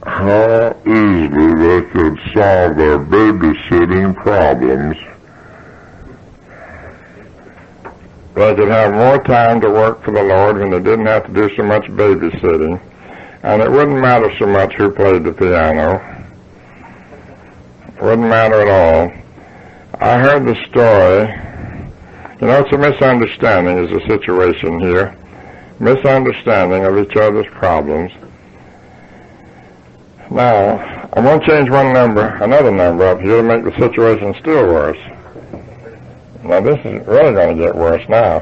how easily they could solve their babysitting problems. They could have more time to work for the Lord when they didn't have to do so much babysitting. And it wouldn't matter so much who played the piano. It wouldn't matter at all. I heard the story. You know, it's a misunderstanding is the situation here. Misunderstanding of each other's problems. Now, I'm going to change another number up here to make the situation still worse. Now, this is really going to get worse now.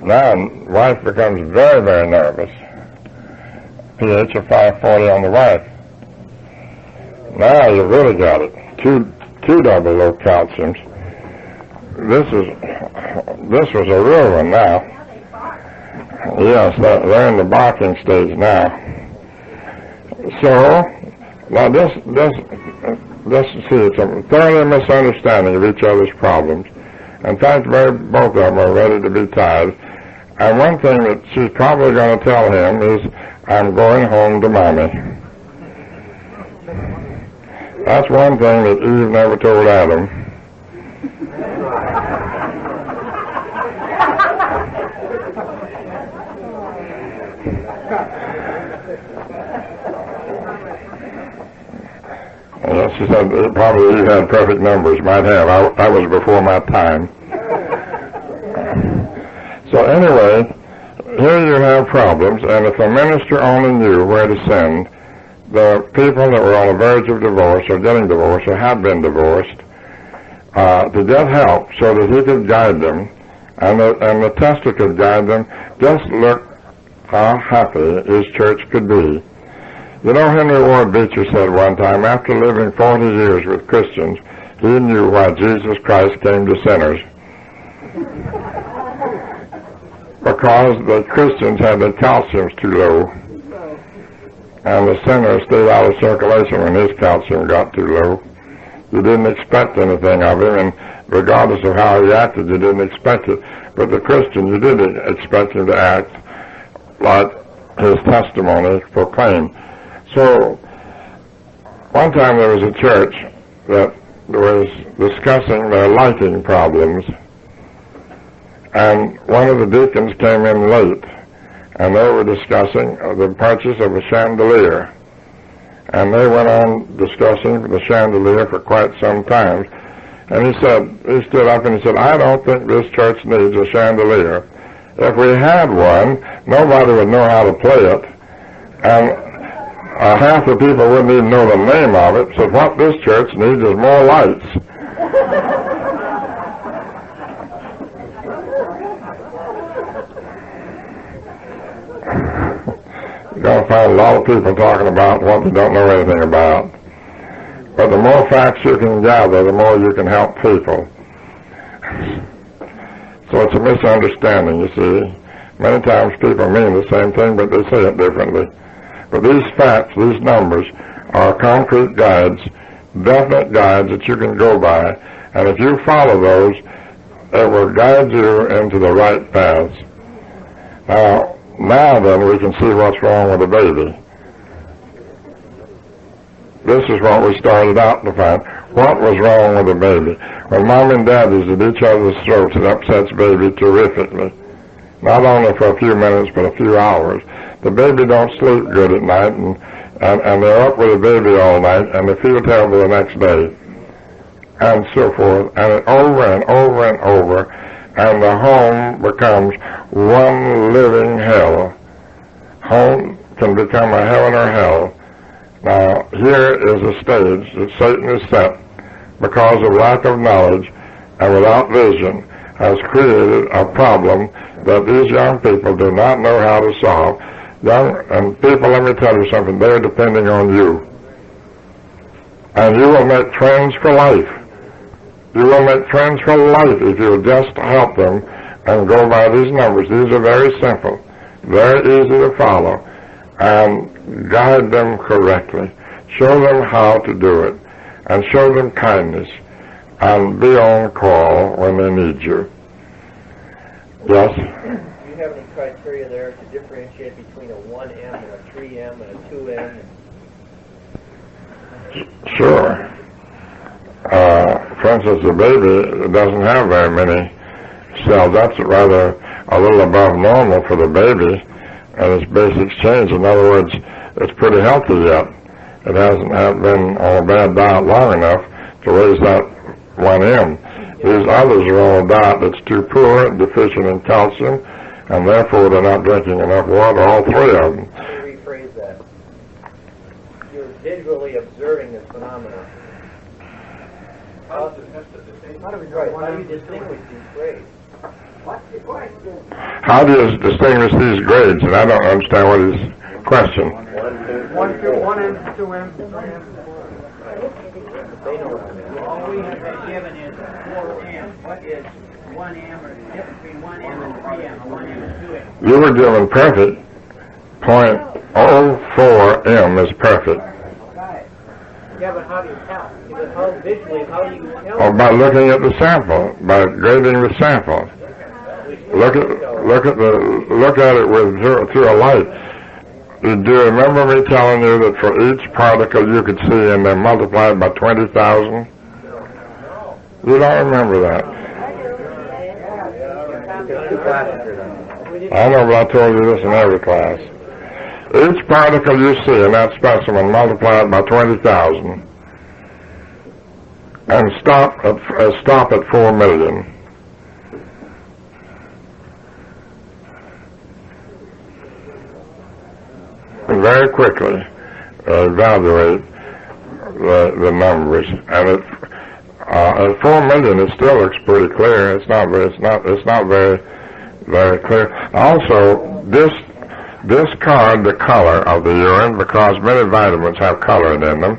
Now, wife becomes very, very nervous. pH of 540 on the wife. Now you really got it. Two double low calciums. This was a real one now. Yes, they're in the barking stage now. So, now this see, it's a thoroughly misunderstanding of each other's problems. In fact, both of them are ready to be tied. And one thing that she's probably going to tell him is, I'm going home to Mommy. That's one thing that Eve never told Adam. Yes, she said probably Eve had perfect numbers, might have. I was before my time. So anyway, here you have problems, and if a minister only knew where to send the people that were on the verge of divorce or getting divorced or have been divorced to get help so that he could guide them, and the tester could guide them, just look how happy his church could be. You know, Henry Ward Beecher said one time, after living 40 years with Christians, he knew why Jesus Christ came to sinners. Because the Christians had their calciums too low, and the sinner stayed out of circulation when his calcium got too low. You didn't expect anything of him, and regardless of how he acted, you didn't expect it. But the Christian, you did expect him to act like his testimony proclaimed. So, one time there was a church that was discussing their lighting problems, and one of the deacons came in late, and they were discussing the purchase of a chandelier. And they went on discussing the chandelier for quite some time. And he stood up and he said, I don't think this church needs a chandelier. If we had one, nobody would know how to play it. And half the people wouldn't even know the name of it. So what this church needs is more lights. You're going to find a lot of people talking about what they don't know anything about. But the more facts you can gather, the more you can help people. So it's a misunderstanding, you see. Many times people mean the same thing, but they say it differently. But these facts, these numbers, are concrete guides, definite guides that you can go by. And if you follow those, it will guide you into the right paths. Now then, we can see what's wrong with the baby. This is what we started out to find. What was wrong with the baby? When Mom and Dad is at each other's throats, it upsets baby terrifically. Not only for a few minutes, but a few hours. The baby don't sleep good at night, and they're up with the baby all night, and they feel terrible the next day, and so forth. And over and over and over, and the home becomes one living hell. Home can become a heaven or hell. Now, here is a stage that Satan is set because of lack of knowledge and without vision, has created a problem that these young people do not know how to solve. And people, let me tell you something, they're depending on you. And you will make friends for life. You will make friends for life if you'll just help them and go by these numbers. These are very simple, very easy to follow, and guide them correctly. Show them how to do it, and show them kindness, and be on call when they need you. Yes? have any criteria there to differentiate between a 1M and a 3M and a 2M? Sure. For instance, the baby doesn't have very many cells. That's rather a little above normal for the baby, and its basic change. In other words, it's pretty healthy yet. It hasn't been on a bad diet long enough to raise that 1M. These others are on a diet that's too poor, deficient in calcium, and therefore they're not drinking enough water, all three of them. Let me rephrase that. You're visually observing this phenomenon. How do you distinguish these grades? How do you distinguish these grades? And I don't understand what his question. 1, 2M, 2M, 3M. All we have been given is 4M. What is 1M, or the difference between 1M and 3M, or 1M and 2M? You were given perfect. 0.04M is perfect. Yeah, but how do you tell? How visually, how do you tell? Or by looking at the sample, by grading the sample. Look at it with through a light. Do you remember me telling you that for each particle you could see and then multiplied by 20,000? You don't remember that. I know, but I told you this in every class. Each particle you see in that specimen multiplied by 20,000 and stop at 4 million. And very quickly evaluate the numbers, and at 4 million it still looks pretty clear. It's not very clear. Also, discard the color of the urine, because many vitamins have coloring in them.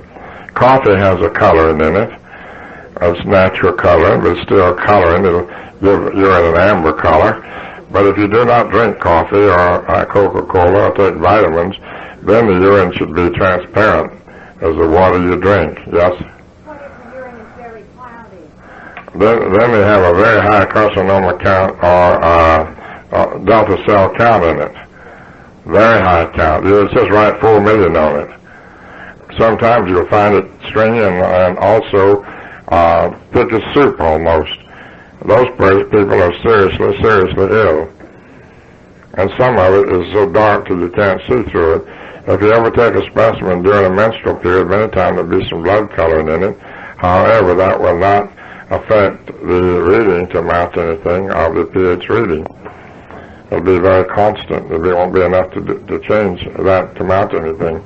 Coffee has a coloring in it. It's natural coloring, but it's still coloring. It'll give urine an amber color. But if you do not drink coffee or Coca-Cola or take vitamins, then the urine should be transparent as the water you drink. Yes? What if the urine is very cloudy? Then they have a very high carcinoma count or delta cell count in it. Very high count. It says right 4 million on it. Sometimes you'll find it stringy and also thick as soup almost. Those people are seriously ill. And some of it is so dark that you can't see through it. If you ever take a specimen during a menstrual period, many times there'll be some blood coloring in it. However, that will not affect the reading to amount to anything of the pH reading. It'll be very constant. There won't be enough to change that to amount to anything.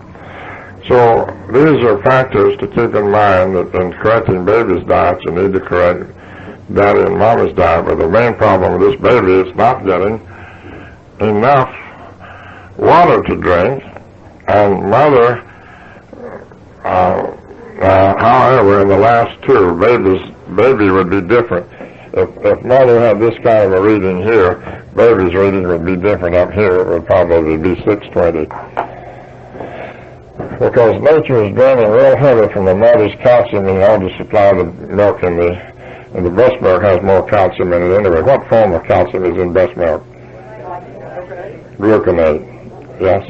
So these are factors to keep in mind that in correcting babies' diets, you need to correct daddy and mama's diet. But the main problem with this baby is not getting enough water to drink. And mother, however, in the last two, baby would be different. If mother had this kind of a reading here, baby's reading would be different up here. It would probably be 620. Because nature is draining real heavy from the mother's calcium in order to supply the milk in the breast milk has more calcium in it anyway. What form of calcium is in breast milk? Gluconate. Yes?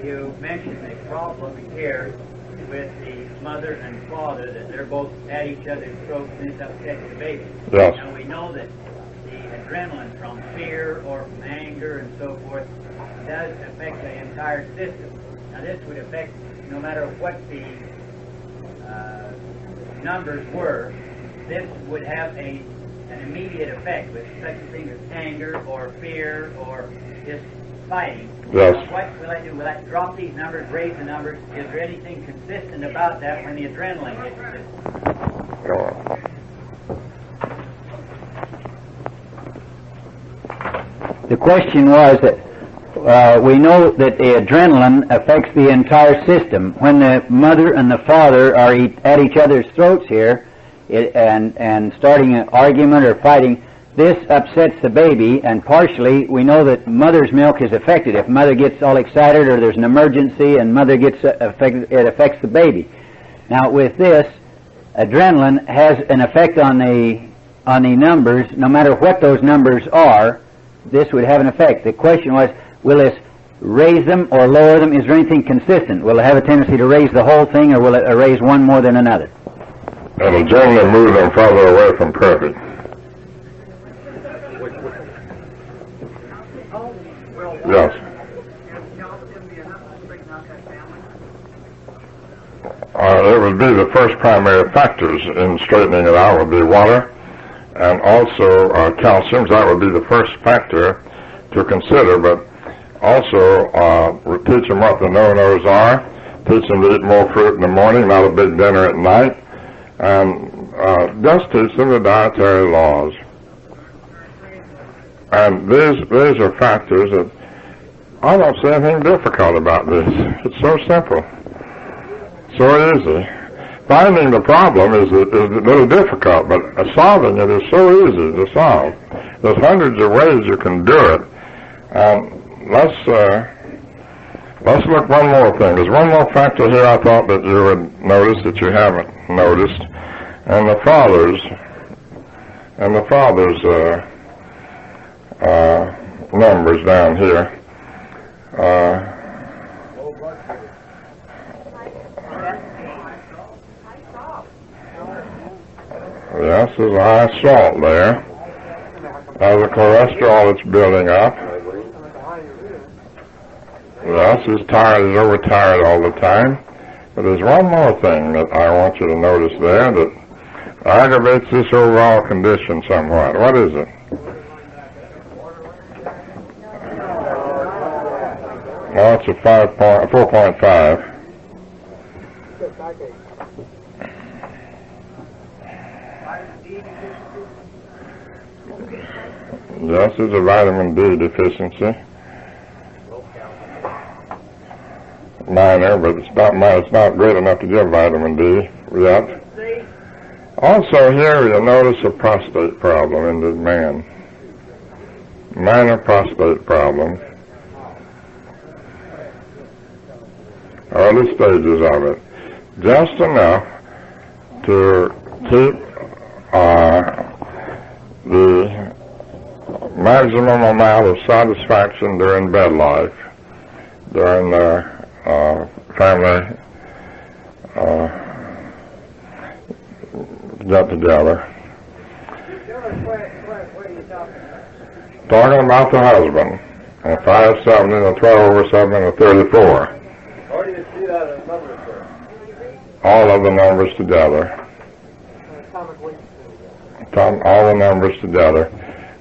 You mentioned a problem here with the mother and father, that they're both at each other's throats and this upsets the baby. Yes. And we know that the adrenaline from fear or from anger and so forth does affect the entire system. Now this would affect, no matter what the numbers were, this would have an immediate effect with such a thing as anger or fear or just fighting. Yes. What will I do? Will I drop these numbers, raise the numbers? Is there anything consistent about that when the adrenaline hits the system? The question was that we know that the adrenaline affects the entire system. When the mother and the father are at each other's throats here and starting an argument or fighting, this upsets the baby, and partially we know that mother's milk is affected. If mother gets all excited or there's an emergency and mother gets affected, it affects the baby. Now with this, adrenaline has an effect on the numbers, no matter what those numbers are. this would have an effect. The question was, will this raise them or lower them? Is there anything consistent? Will it have a tendency to raise the whole thing, or will it raise one more than another? It'll generally move them further away from perfect. Yes. It would be the first primary factors in straightening it out would be water and also calcium. That would be the first factor to consider, but also teach them what the no-nos are, teach them to eat more fruit in the morning, not a big dinner at night, and just teach them the dietary laws. And these are factors that I don't see anything difficult about this. It's so simple, so easy. Finding the problem is a little difficult, but solving it is so easy to solve. There's hundreds of ways you can do it. Let's look one more thing. There's one more factor here I thought that you would notice that you haven't noticed, and the father's numbers down here. Yes, there's a high salt there. Now the cholesterol that's building up. Yes, he's tired, he's overtired all the time. But there's one more thing that I want you to notice there that aggravates this overall condition somewhat. What is it? No, it's a 4.5. Yes, it's a vitamin D deficiency. Minor, but it's not great enough to give vitamin D yet. Also here you'll notice a prostate problem in the man. Minor prostate problem. Early stages of it. Just enough to keep the maximum amount of satisfaction during bed life, during their family get together. Talking about the husband, a 5'7", and a 12/7, and a 34. How do you see that in numbers, sir? All of the numbers together. All the numbers together.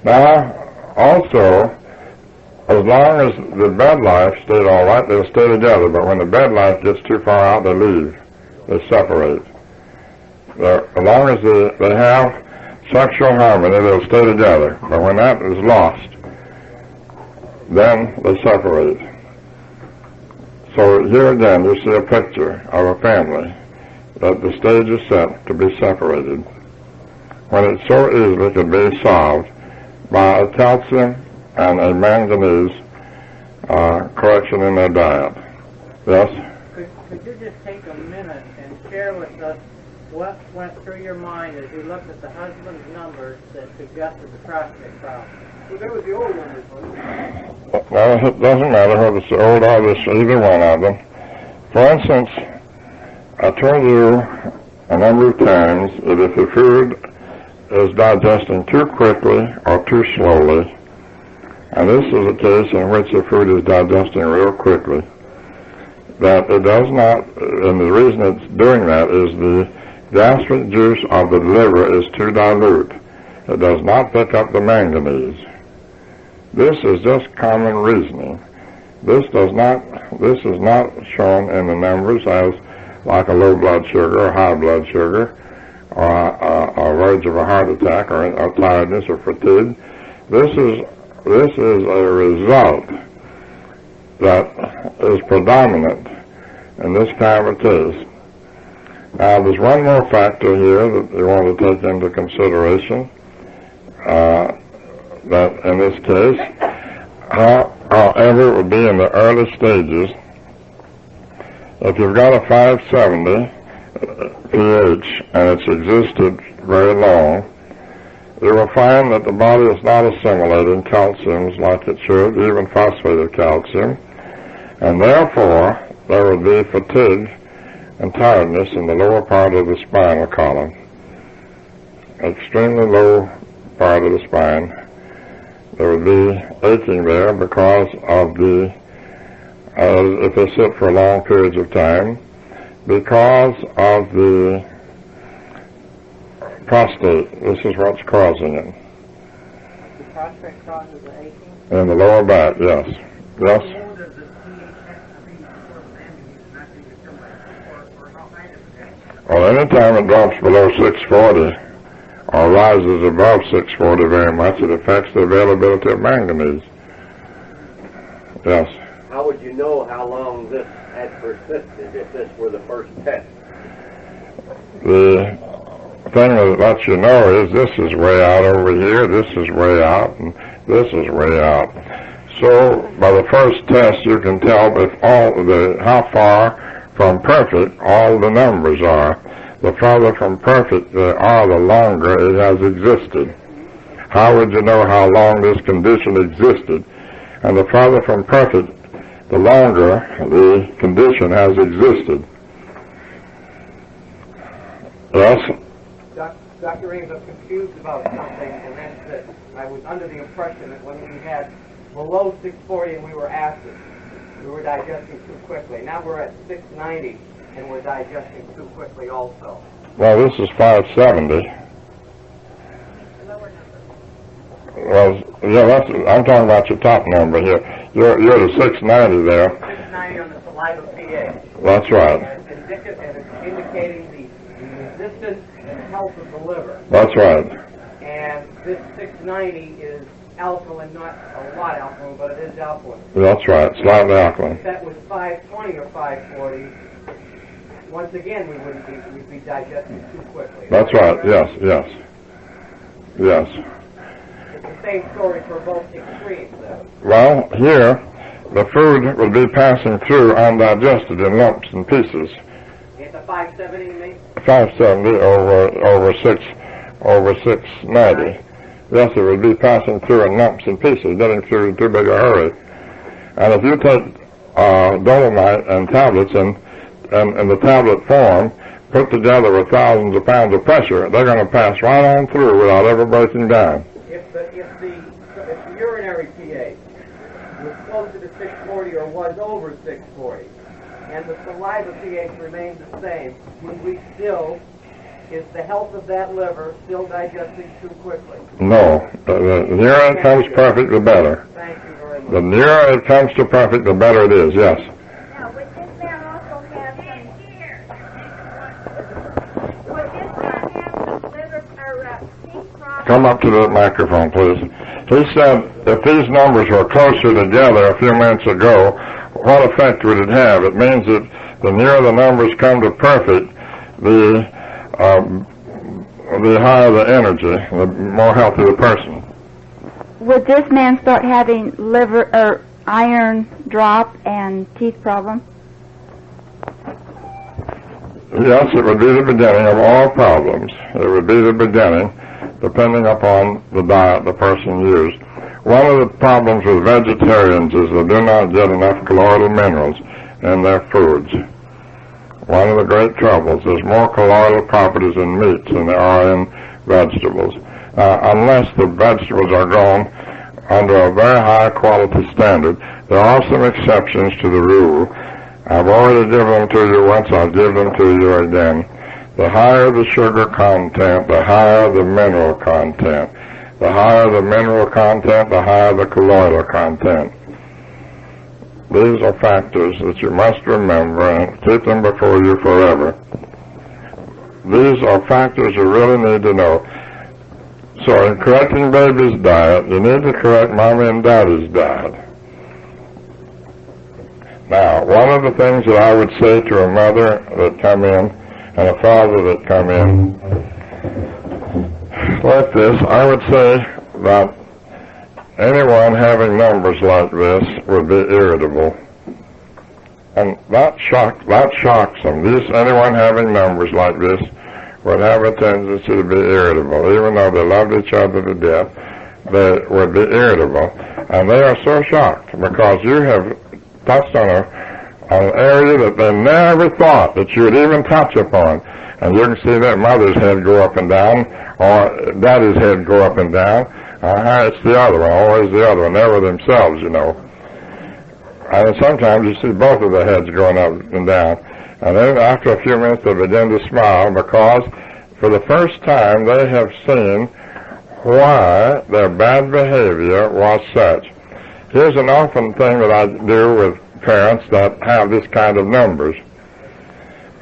Now, also, as long as the bed life stayed all right, they'll stay together. But when the bed life gets too far out, they leave. They separate. As long as they have sexual harmony, they'll stay together. But when that is lost, then they separate. So here again, you see a picture of a family that the stage is set to be separated, when it so easily can be solved by a calcium and a manganese correction in their diet. Yes? Could you just take a minute and share with us what went through your mind as you looked at the husband's numbers that suggested the prostate problem? Well, that was the old numbers, wasn't it? Well, it doesn't matter whether it's old or this, either one of them. For instance, I told you a number of times that if the food is digesting too quickly or too slowly, and this is a case in which the food is digesting real quickly, that it does not, and the reason it's doing that is the gastric juice of the liver is too dilute. It does not pick up the manganese. This is just common reasoning. This is not shown in the numbers as like a low blood sugar or high blood sugar or verge of a heart attack or tiredness or fatigue. This is a result that is predominant in this kind of case. Now, there's one more factor here that you want to take into consideration, that in this case, however, it would be in the early stages. If you've got a 570 pH and it's existed very long, you will find that the body is not assimilating calciums like it should, even phosphate of calcium, and therefore there would be fatigue and tiredness in the lower part of the spinal column, extremely low part of the spine. There would be aching there because of the, if they sit for long periods of time, because of the prostate. This is what's causing it. The prostate causes the aching? In the lower back, yes. Yes? Well, anytime it drops below 640 or rises above 640 very much, it affects the availability of manganese. Yes. How would you know how long this had persisted if this were the first test? The thing that lets you know is this is way out over here, this is way out, and this is way out. So by the first test you can tell if how far from perfect all the numbers are. The farther from perfect they are, the longer it has existed. How would you know how long this condition existed? And the farther from perfect, the longer the condition has existed. Yes? Dr. Ames, I'm confused about something, and that's that I was under the impression that when we had below 640 and we were acid, we were digesting too quickly. Now we're at 690 and we're digesting too quickly also. Well, this is 570. Well, yeah, I'm talking about your top number here. You're at 690 there. 690 on the saliva pH. That's right. And it's indicating the resistance and health of the liver. That's right. And this 690 is alkaline, not a lot alkaline, but it is alkaline. That's right, slightly alkaline. If that was 520 or 540, once again we'd be digesting too quickly. That's right, yes. It's the same story for both extremes, though. Well, here, the food will be passing through undigested in lumps and pieces. It's a 570, maybe? 570 over 690. Yes, it will be passing through in lumps and pieces, getting through in too big a hurry. And if you take dolomite and tablets in the tablet form, put together with thousands of pounds of pressure, they're going to pass right on through without ever breaking down. If the urinary pH was closer to 640 or was over 640, and the saliva pH remains the same, is the health of that liver still digesting too quickly? No. The nearer it comes perfect, the better. Thank you very much. The nearer it comes to perfect, the better it is, yes. Now, would this man also have some liver or teeth problems? Come up to the microphone, please. He said if these numbers were closer together a few minutes ago, what effect would it have? It means that the nearer the numbers come to perfect, the higher the energy, the more healthy the person. Would this man start having liver or iron drop and teeth problems? Yes, it would be the beginning of all problems. It would be the beginning, depending upon the diet the person used. One of the problems with vegetarians is they do not get enough colloidal minerals in their foods. One of the great troubles, there's more colloidal properties in meats than there are in vegetables. Unless the vegetables are grown under a very high quality standard, there are some exceptions to the rule. I've already given them to you once, I'll give them to you again. The higher the sugar content, the higher the mineral content. The higher the mineral content, the higher the colloidal content. These are factors that you must remember and keep them before you forever. These are factors you really need to know. So in correcting baby's diet, you need to correct mommy and daddy's diet. Now, one of the things that I would say to a mother that come in and a father that come in like this, I would say that anyone having numbers like this would be irritable. And that shocks them. Anyone having numbers like this would have a tendency to be irritable. Even though they loved each other to death, they would be irritable. And they are so shocked because you have touched on an area that they never thought that you would even touch upon. And you can see that mother's head go up and down, or daddy's head go up and down. It's the other one, always the other one, never themselves, you know. And sometimes you see both of their heads going up and down. And then after a few minutes they begin to smile because for the first time they have seen why their bad behavior was such. Here's an often thing that I do with parents that have this kind of numbers.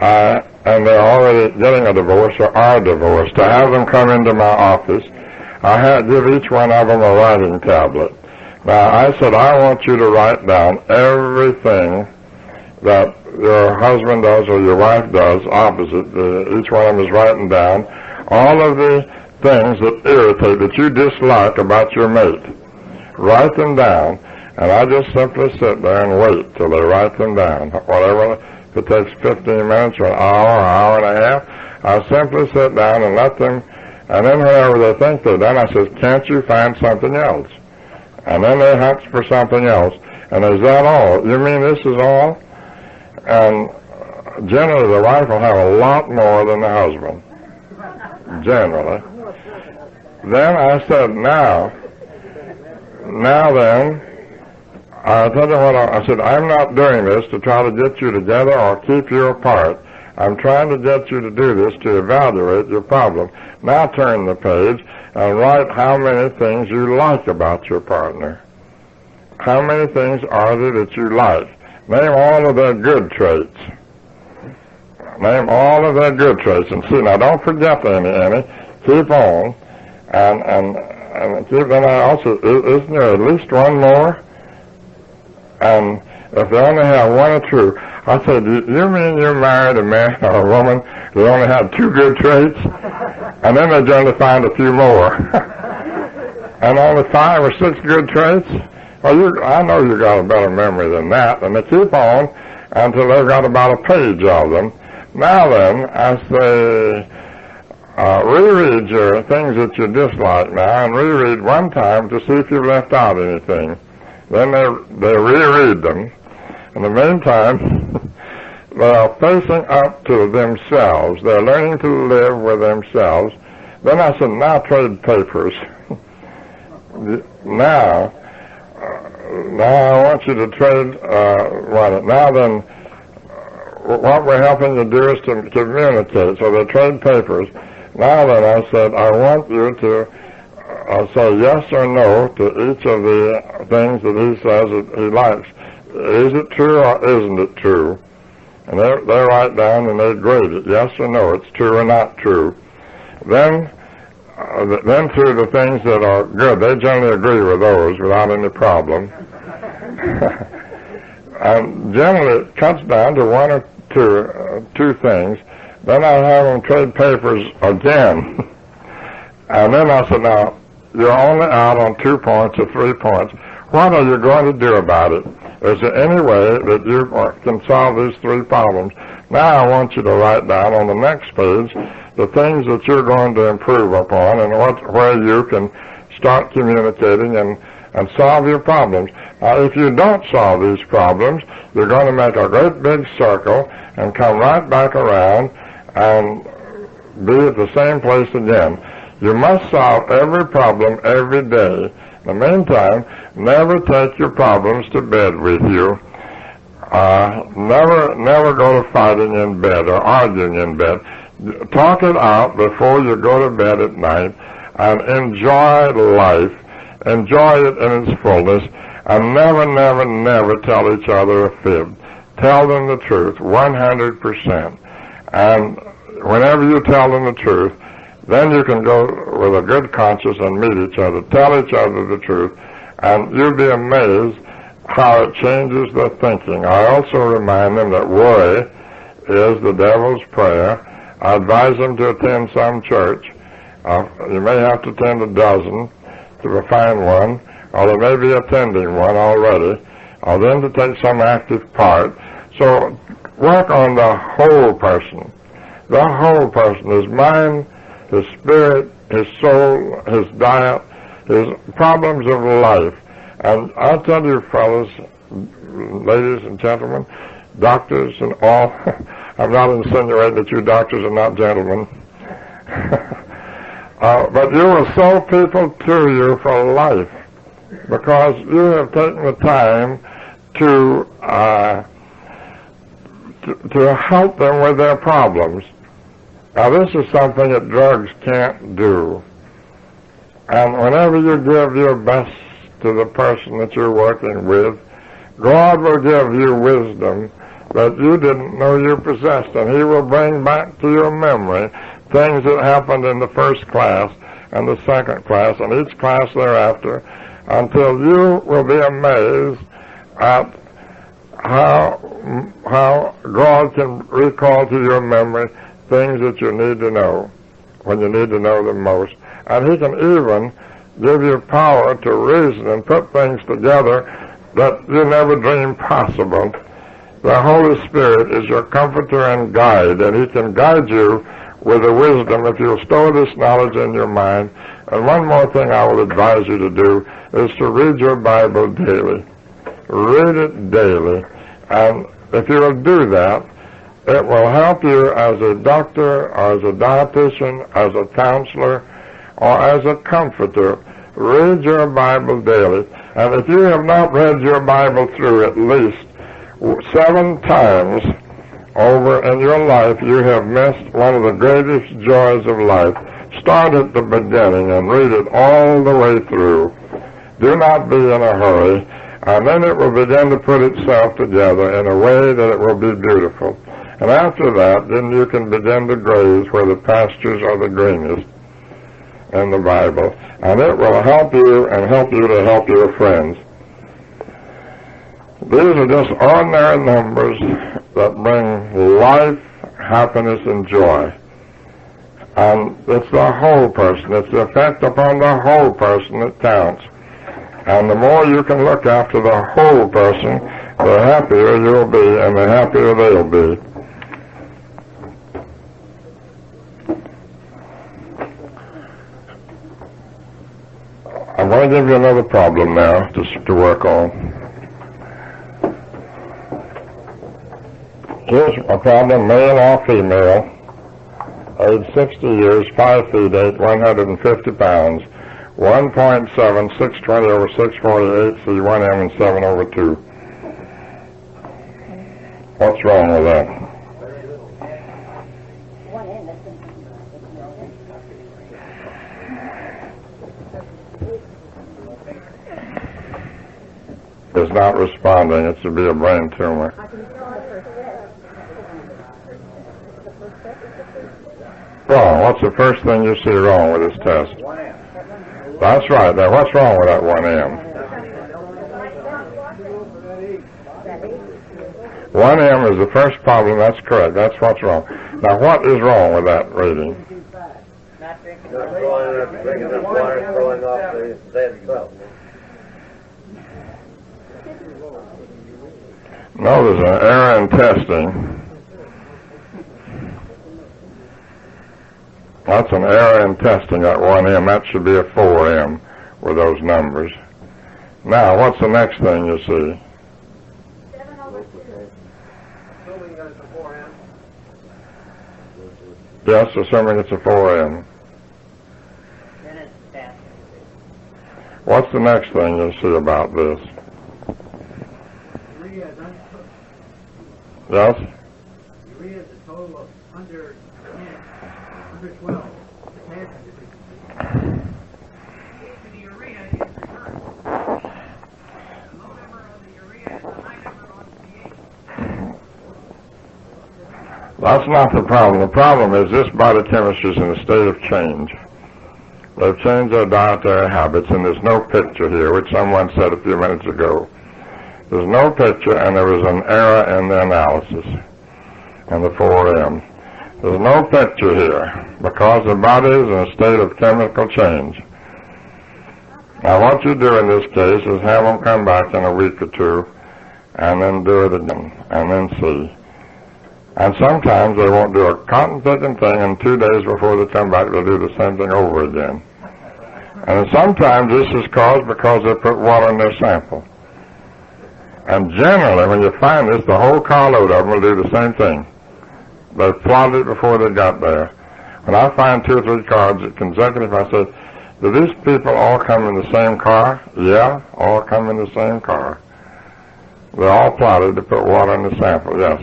And they're already getting a divorce or are divorced. To have them come into my office, I give each one of them a writing tablet. Now, I said, I want you to write down everything that your husband does or your wife does opposite. Each one of them is writing down all of the things that irritate, that you dislike about your mate. Write them down, and I just simply sit there and wait till they write them down. Whatever, if it takes 15 minutes or an hour and a half, I simply sit down and let them, and then whenever they think they're done, I says, can't you find something else? And then they hunt for something else. And is that all? You mean this is all? And generally the wife will have a lot more than the husband. Generally. Then I said, now then, I'll tell you what, I said, I'm not doing this to try to get you together or keep you apart. I'm trying to get you to do this to evaluate your problem. Now turn the page and write how many things you like about your partner. How many things are there that you like? Name all of their good traits. Name all of their good traits. And see, now don't forget any. Keep on. And keep, then I also, isn't there at least one more? And if they only have one or two, I said, you mean you married a man or a woman who only had two good traits? And then they generally find a few more. And only 5 or 6 good traits? Well, I know you got a better memory than that. And they keep on until they've got about a page of them. Now then, I say, reread your things that you dislike now, and reread one time to see if you've left out anything. Then they reread them. In the meantime, they're facing up to themselves. They're learning to live with themselves. Then I said, now trade papers. Now I want you to trade, now then, what we're helping you do is to communicate. So they trade papers. Now then, I said, I want you to say yes or no to each of the things that he says that he likes. Is it true or isn't it true? And they write down and they grade it, yes or no, it's true or not true. Then through the things that are good, they generally agree with those without any problem. And generally it cuts down to one or two things. Then I have them trade papers again. And then I said, now, you're only out on 2 points or 3 points. What are you going to do about it? Is there any way that you can solve these 3 problems? Now I want you to write down on the next page the things that you're going to improve upon and where you can start communicating and solve your problems. Now, if you don't solve these problems, you're going to make a great big circle and come right back around and be at the same place again. You must solve every problem every day. In the meantime, never take your problems to bed with you. Never go to fighting in bed or arguing in bed. Talk it out before you go to bed at night and enjoy life. Enjoy it in its fullness, and never tell each other a fib. Tell them the truth, 100%. And whenever you tell them the truth, then you can go with a good conscience and meet each other. Tell each other the truth, and you'll be amazed how it changes their thinking. I also remind them that worry is the devil's prayer. I advise them to attend some church. You may have to attend a dozen to find one, or they may be attending one already, or then to take some active part. So work on the whole person. the whole person, his mind, his spirit, his soul, his diet, his problems of life. And I'll tell you, fellas, ladies and gentlemen, doctors and all, I'm not insinuating that you doctors are not gentlemen, but you will sow people to you for life because you have taken the time to help them with their problems. Now, this is something that drugs can't do. And whenever you give your best to the person that you're working with, God will give you wisdom that you didn't know you possessed, and He will bring back to your memory things that happened in the first class and the second class and each class thereafter, until you will be amazed at how God can recall to your memory things that you need to know when you need to know them most. And He can even give you power to reason and put things together that you never dreamed possible. The Holy Spirit is your comforter and guide, and He can guide you with the wisdom if you'll store this knowledge in your mind. And one more thing I will advise you to do is to read your Bible daily. Read it daily. And if you will do that, it will help you as a doctor, or as a dietitian, as a counselor, or as a comforter. Read your Bible daily. And if you have not read your Bible through at least 7 times over in your life, you have missed one of the greatest joys of life. Start at the beginning and read it all the way through. Do not be in a hurry, and then it will begin to put itself together in a way that it will be beautiful. And after that, then you can begin to graze where the pastures are the greenest in the Bible. And it will help you and help you to help your friends. These are just ordinary numbers that bring life, happiness, and joy. And it's the whole person. It's the effect upon the whole person that counts. And the more you can look after the whole person, the happier you'll be and the happier they'll be. I'm going to give you another problem now to work on. Here's a problem, male or female, age 60 years, 5 feet 8, 150 pounds, 1.7, 620 over 648, C1M, and 7 over 2. What's wrong with that? It's not responding. It should be a brain tumor. Wrong. What's the first thing you see wrong with this test? That's right. Now, what's wrong with that 1M? 1M is the first problem. That's correct. That's what's wrong. Now, what is wrong with that reading? Drinking enough water, throwing off the dead cell. No, there's an error in testing. That's an error in testing, that 1M. That should be a 4M with those numbers. Now, what's the next thing you see? 7 over 2. Assuming that it's a 4M. Yes, assuming it's a 4M. Then it's 10. What's the next thing you see about this? Urea is uncooked. Yes? Urea is a total of under 10, under 12. The urea is reversed. The low number on the urea is the high number on pH. That's not the problem. The problem is this body chemistry is in a state of change. They've changed their dietary habits, and there's no picture here, which someone said a few minutes ago. There's no picture, and there was an error in the analysis in the 4M. There's no picture here because the body is in a state of chemical change. Now, what you do in this case is have them come back in a week or two and then do it again and then see. And sometimes they won't do a cotton-picking thing, and 2 days before they come back, they'll do the same thing over again. And sometimes this is caused because they put water in their sample. And generally, when you find this, the whole carload of them will do the same thing. They plotted it before they got there. When I find 2 or 3 cards consecutive, I say, do these people all come in the same car? Yeah, all come in the same car. They're all plotted to put water in the sample, yes.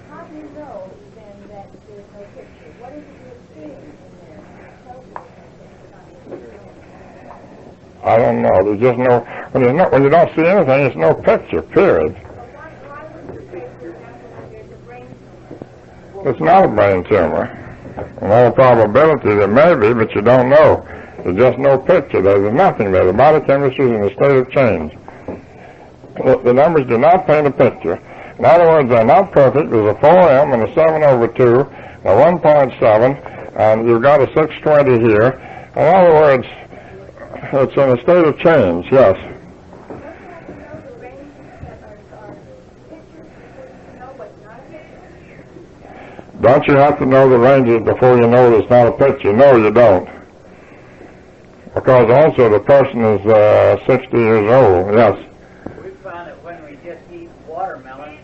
How do you know then that there's no picture? What is it you're seeing in there? I don't know. There's just no, when you don't see anything, it's no picture, period. Why would you say, for example, that there's a brain tumor? It's not a brain tumor. In all probability, there may be, but you don't know. There's just no picture. There's nothing there. The body chemistry is in a state of change. The numbers do not paint a picture. In other words, they're not perfect. There's a 4M and a 7/2, a 1.7, and you've got a 620 here. In other words, it's in a state of change, yes. Don't you have to know the ranges before you know it's not a picture? No, you don't. Because also the person is 60 years old, yes. We found that when we just eat watermelon,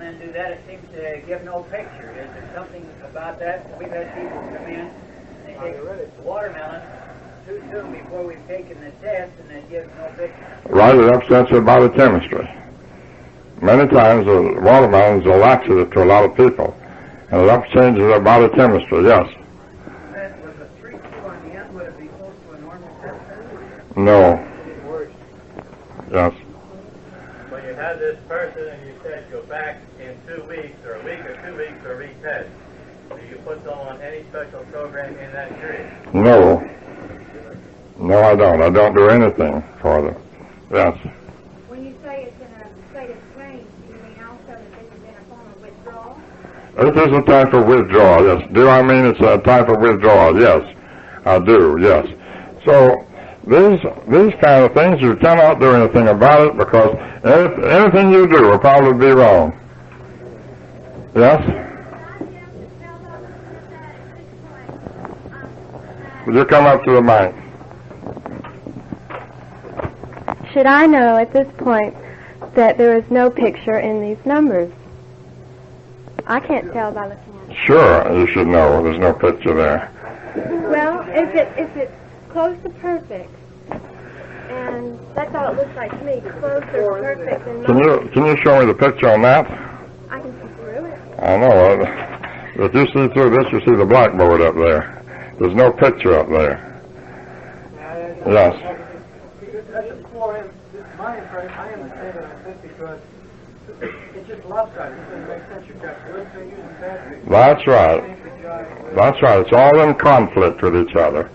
and do that, it seems to give no picture. Is there something about that? We've had people come in, and they take watermelon too soon before we've taken the test, and it gives no picture. Right, it upsets their body chemistry. Many times the watermelon is a laxative to a lot of people, and it changes their body chemistry, yes. Was a 3-2 on the end, would it be close to a normal temperature? No. Yes. When you had this person and you said go back in 2 weeks or a week or 2 weeks for a retest, do you put them on any special program in that period? No. No, I don't. I don't do anything for them. Yes. When you say it's in a state of change, do you mean also that this is in a form of withdrawal? It is a type of withdrawal, yes. Do I mean it's a type of withdrawal? Yes. I do, yes. So, these kind of things, you cannot do anything about it because anything you do will probably be wrong. Yes? Would you come up to the mic? Should I know at this point that there is no picture in these numbers? I can't tell by looking at it. Sure, you should know. There's no picture there. Well, if it's close to perfect, and that's all it looks like to me, close or perfect. And Can you show me the picture on that? I can see through it. I know. If you see through this, you see the blackboard up there. There's no picture up there. Yes. That's a 4M. My impression, I understand what I said because it's just lopsided. It doesn't make sense. You've got good fingers and bad fingers. That's right. That's right. It's all in conflict with each other.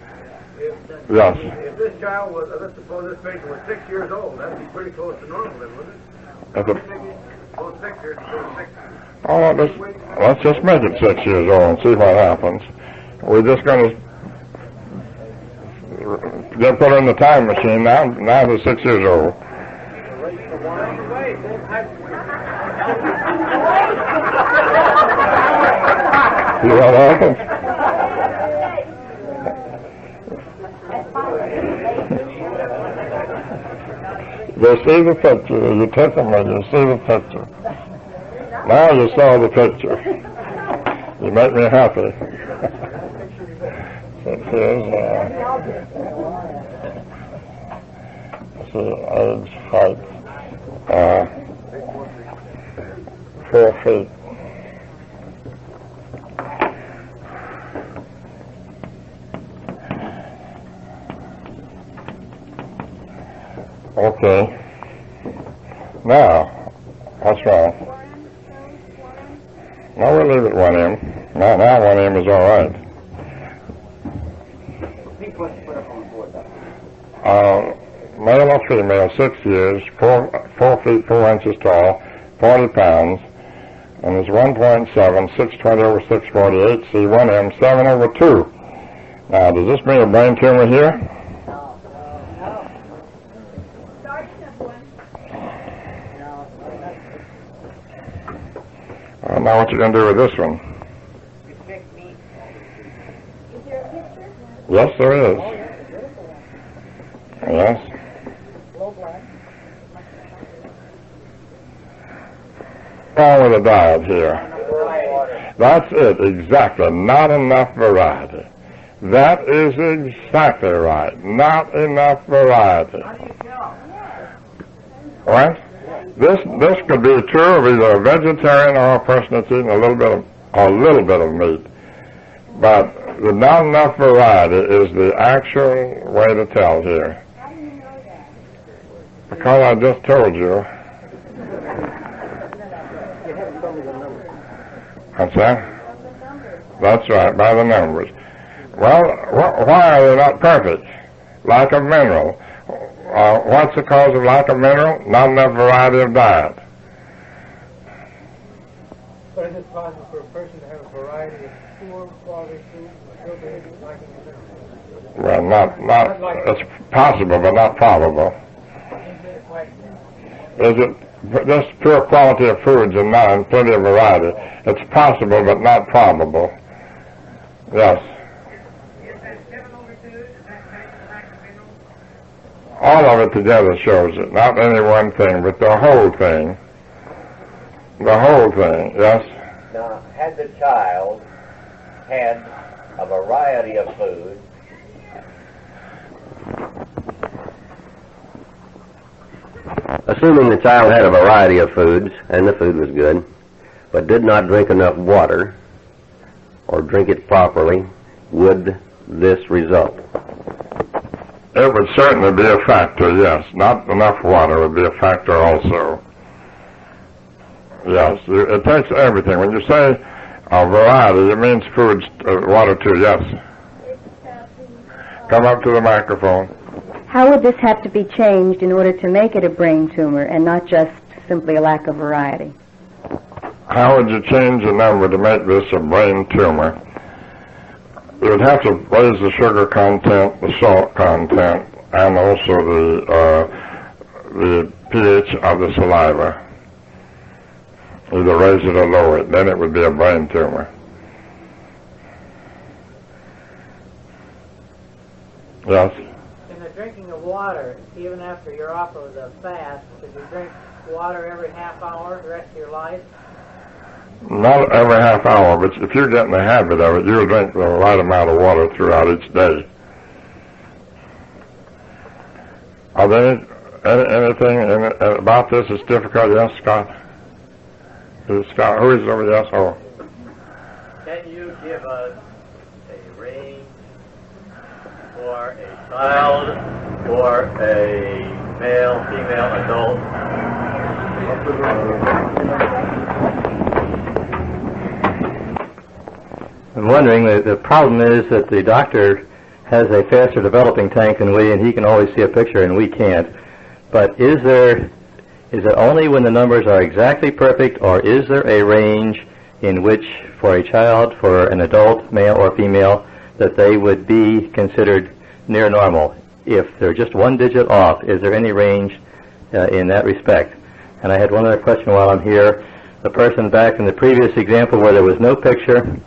Yes. If this child was, let's suppose this patient was 6 years old, that'd be pretty close to normal then, wouldn't it? Well, 6 years, 6. Oh, let's just make it 6 years old and see what happens. We're just going to put her in the time machine now. Now they're 6 years old. See what happens? They see the picture. You take them and you see the picture. Now you saw the picture. You make me happy. Here's age, height, 4 feet. Okay. Now, what's wrong? No, we'll leave it 1M. Now 1M is all right. Male or female, 6 years, 4 feet 4 inches tall, 40 pounds, and is 1.7, 620/648, C1M, 7/2. Now, does this mean a brain tumor here? Now what you going to do with this one? You pick meat. Is there a picture? Yes, there is. Oh, yeah, it's a beautiful one. Yes. Low black. Wrong with the diet here. Water. That's it, exactly. Not enough variety. That is exactly right. Not enough variety. How do you tell? What? This could be true of either a vegetarian or a person that's eating a little bit of meat. But the not enough variety is the actual way to tell here. How do you know that? Because I just told you. What's that? That's right, by the numbers. Well, why are they not perfect? Lack of mineral. What's the cause of lack of mineral? Not enough variety of diet. But is it possible for a person to have a variety of poor quality food and still be lacking in minerals? Well, it's possible, but not probable. Is it just pure quality of foods and plenty of variety? It's possible, but not probable. Yes. All of it together shows it, not any one thing, but the whole thing. The whole thing, yes? Now, had the child had a variety of food, assuming the child had a variety of foods and the food was good, but did not drink enough water or drink it properly, would this result? It would certainly be a factor, yes. Not enough water would be a factor also. Yes, it takes everything. When you say a variety, it means foods, water too, yes. Come up to the microphone. How would this have to be changed in order to make it a brain tumor and not just simply a lack of variety? How would you change the number to make this a brain tumor? You would have to raise the sugar content, the salt content, and also the pH of the saliva. Either raise it or lower it, then it would be a brain tumor. Yes? In the drinking of water, even after you're off of the fast, should you drink water every half hour the rest of your life? Not every half hour, but if you get in the habit of it, you'll drink the right amount of water throughout each day. Are there anything about this that's difficult? Yes, Scott? Is it Scott? Who is over? Yes? Oh. Can you give us a range for a child or a male, female, adult? I'm wondering, the problem is that the doctor has a faster developing tank than we, and he can always see a picture and we can't. But is it only when the numbers are exactly perfect, or is there a range in which, for a child, for an adult, male or female, that they would be considered near normal? If they're just one digit off, is there any range in that respect? And I had one other question while I'm here. The person back in the previous example where there was no picture,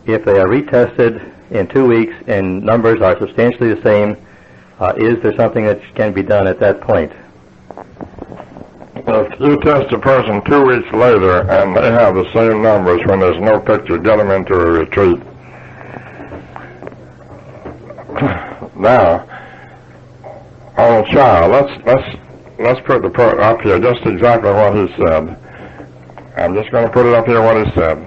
if they are retested in 2 weeks and numbers are substantially the same, is there something that can be done at that point? If you test a person 2 weeks later and they have the same numbers when there's no picture, get them into a retreat. Now, on a child, let's put the part up here just exactly what he said. I'm just going to put it up here what he said.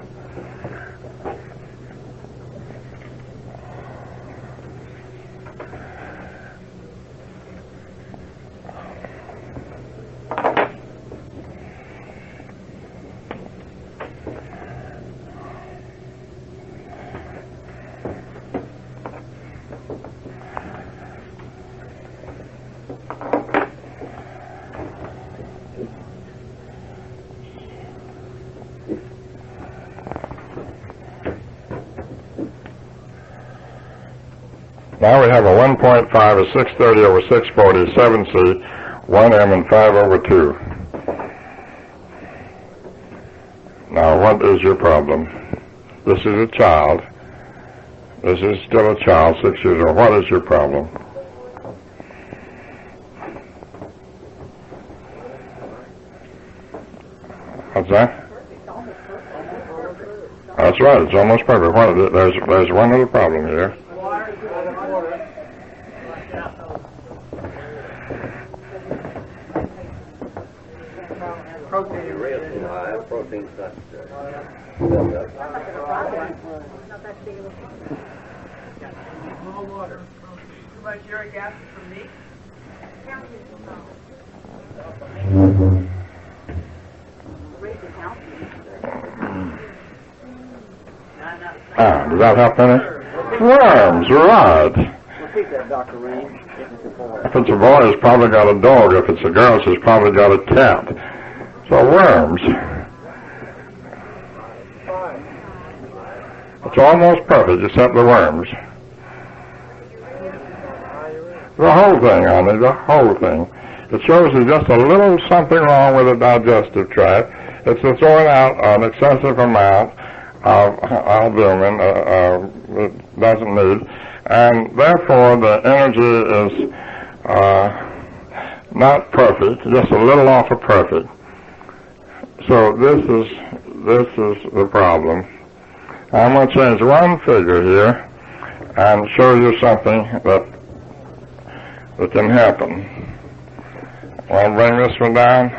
Now we have a 1.5, a 630 over 640, 7C, 1M, and 5 over 2. Now, what is your problem? This is a child. This is still a child, 6 years old. What is your problem? What's that? That's right. It's almost perfect. What is it? There's one other problem here. Protein's not built up. More water. Too much uric acid from meat? Does that help any? Worms, right. Repeat that, Dr. Rain. If it's a boy, it's probably got a dog. If it's a girl, it's probably got a cat. So worms. It's almost perfect, except the worms. The whole thing, honey, the whole thing. It shows there's just a little something wrong with the digestive tract. It's throwing out an excessive amount of albumin it doesn't need, and therefore the energy is not perfect, just a little off of perfect. So this is the problem. I'm going to change one figure here and show you something that can happen. Want to bring this one down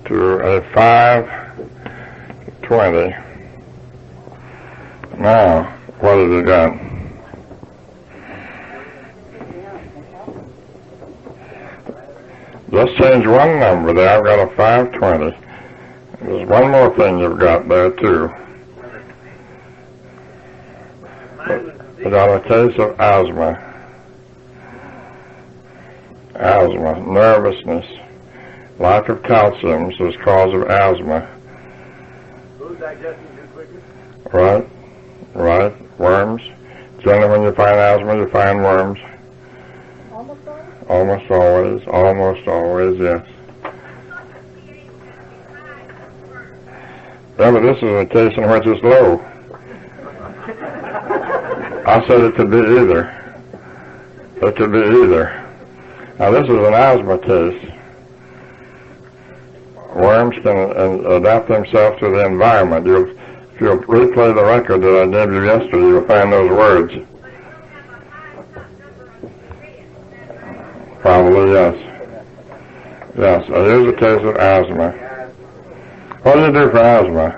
to a 520. Now, what have you got? Just change one number there. I've got a 520. There's one more thing you've got there, too. You got a case of asthma. Asthma, nervousness, lack of calcium is cause of asthma. Food digestion too quickly? Right, right. Worms. Generally, when you find asthma, you find worms. Almost always? Almost always. Almost always, yes. Yeah, but this is a case in which it's low. I said it could be either. It could be either. Now, this is an asthma case. Worms can adapt themselves to the environment. If you'll replay the record that I gave you yesterday, you'll find those words. Probably, yes. Yes, it is a case of asthma. What do you do for asthma?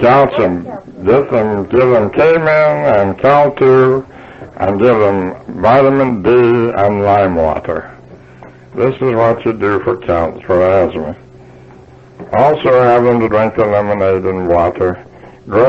Calcium. Give them K-Men and Cal-2 and give them vitamin D and lime water. This is what you do for asthma. Also have them to drink the lemonade and water. Great.